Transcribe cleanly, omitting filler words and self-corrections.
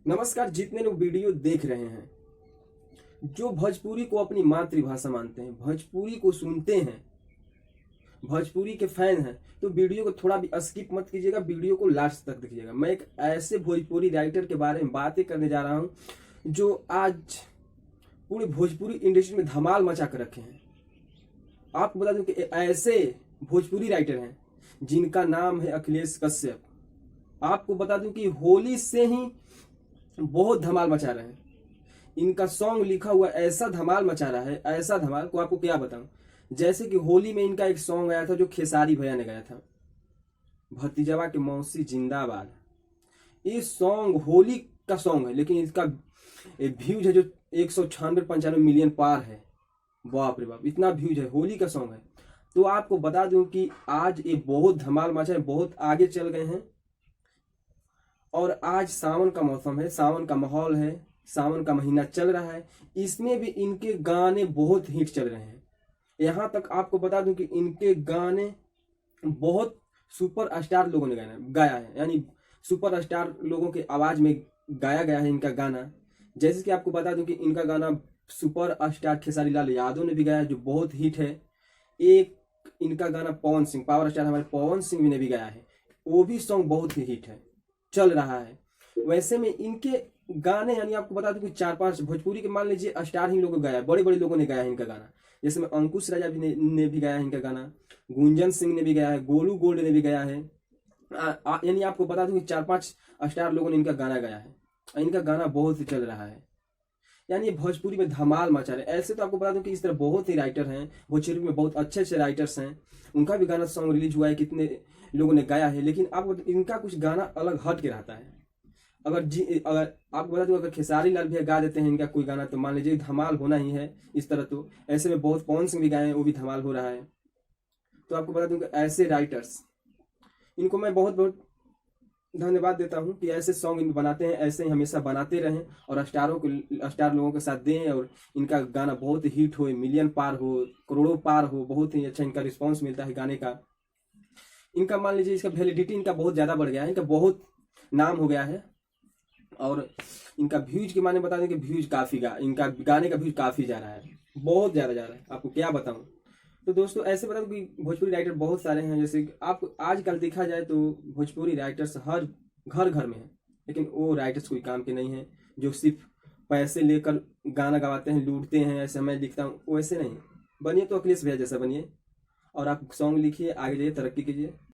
नमस्कार। जितने लोग वीडियो देख रहे हैं, जो भोजपुरी को अपनी मातृभाषा मानते हैं, भोजपुरी को सुनते हैं, भोजपुरी के फैन हैं, तो वीडियो को थोड़ा भी स्किप मत कीजिएगा, वीडियो को लास्ट तक देखिएगा। मैं एक ऐसे भोजपुरी राइटर के बारे में बातें करने जा रहा हूं जो आज पूरे भोजपुरी इंडस्ट्री में धमाल मचा कर रखे हैं। आपको बता दूं कि ऐसे भोजपुरी राइटर हैं जिनका नाम है अखिलेश कश्यप। आपको बता दूं कि होली से ही बहुत धमाल मचा रहे हैं। इनका सॉन्ग लिखा हुआ ऐसा धमाल मचा रहा है, ऐसा धमाल को आपको क्या बताऊं। जैसे कि होली में इनका एक सॉन्ग आया था जो खेसारी भैया ने गाया था, भतीजवा के मौसी जिंदाबाद। ये सॉन्ग होली का सॉन्ग है, लेकिन इसका व्यूज है जो 196-95 मिलियन पार है। बाप रे बाप, इतना व्यूज है, होली का सॉन्ग है। तो आपको बता दूं कि आज ये बहुत धमाल मचा है, बहुत आगे चल गए हैं। और आज सावन का मौसम है, सावन का माहौल है, सावन का महीना चल रहा है, इसमें भी इनके गाने बहुत हिट चल रहे हैं। यहाँ तक आपको बता दूं कि इनके गाने बहुत सुपर स्टार लोगों ने गाया है, यानी सुपर स्टार लोगों के आवाज में गाया गया है इनका गाना। जैसे कि आपको बता दूं कि इनका गाना सुपर स्टार खेसारी लाल यादव ने भी गाया है, जो बहुत हिट है। एक इनका गाना पवन सिंह, पावर स्टार हमारे पवन सिंह ने भी गाया है, वो भी सॉन्ग बहुत ही हिट है, चल रहा है। वैसे में इनके गाने, यानी आपको बता दूं कि 4-5 भोजपुरी के मान लीजिए स्टार ही लोगों गाया, बड़े बड़े लोगों ने गाया है इनका गाना। जैसे में अंकुश राजा भी ने भी गाया है इनका गाना, गुंजन सिंह ने भी गाया है, गोलू गोल्ड ने भी गाया है। यानी आपको बता दूं कि 4-5 स्टार लोगों ने इनका गाना गाया है। इनका गाना बहुत ही चल रहा है, यानी भोजपुरी में धमाल मचा रहे। ऐसे तो आपको बता दूं कि इस तरह बहुत ही राइटर हैं, भोजपुरी में बहुत अच्छे अच्छे राइटर्स हैं, उनका भी गाना सॉन्ग रिलीज हुआ है, कितने लोगों ने गाया है। लेकिन आपको इनका कुछ गाना अलग हट के रहता है। अगर आपको बता दूं, अगर खेसारी लाल भैया गा देते हैं इनका कोई गाना, तो मान लीजिए धमाल होना ही है इस तरह। तो ऐसे में बहुत पवन सिंह भी गाए हैं, वो भी धमाल हो रहा है। तो आपको बता दूं कि ऐसे राइटर्स, इनको मैं बहुत बहुत धन्यवाद देता हूं कि ऐसे सॉन्ग इन बनाते हैं, ऐसे ही हमेशा बनाते रहें और स्टार लोगों के साथ दें, और इनका गाना बहुत हिट हो, मिलियन पार हो, करोड़ों पार हो। बहुत ही अच्छा इनका रिस्पॉन्स मिलता है गाने का। इनका मान लीजिए इसका वैलिडिटी इनका बहुत ज़्यादा बढ़ गया है, इनका बहुत नाम हो गया है। और इनका व्यूज के माने बता दें कि व्यूज काफ़ी इनका गाने का व्यूज काफ़ी जा रहा है, बहुत ज़्यादा जा रहा है, आपको क्या बताऊँ। तो दोस्तों ऐसे बता दूं कि भोजपुरी राइटर बहुत सारे हैं। जैसे आप आजकल देखा जाए तो भोजपुरी राइटर्स हर घर घर में हैं, लेकिन वो राइटर्स कोई काम के नहीं हैं, जो सिर्फ पैसे लेकर गाना गवाते हैं, लूटते हैं। ऐसे मैं लिखता हूँ, वैसे नहीं बनिए, तो अखिलेश भैया जैसा बनिए और आप सॉन्ग लिखिए, आगे जाइए, तरक्की कीजिए।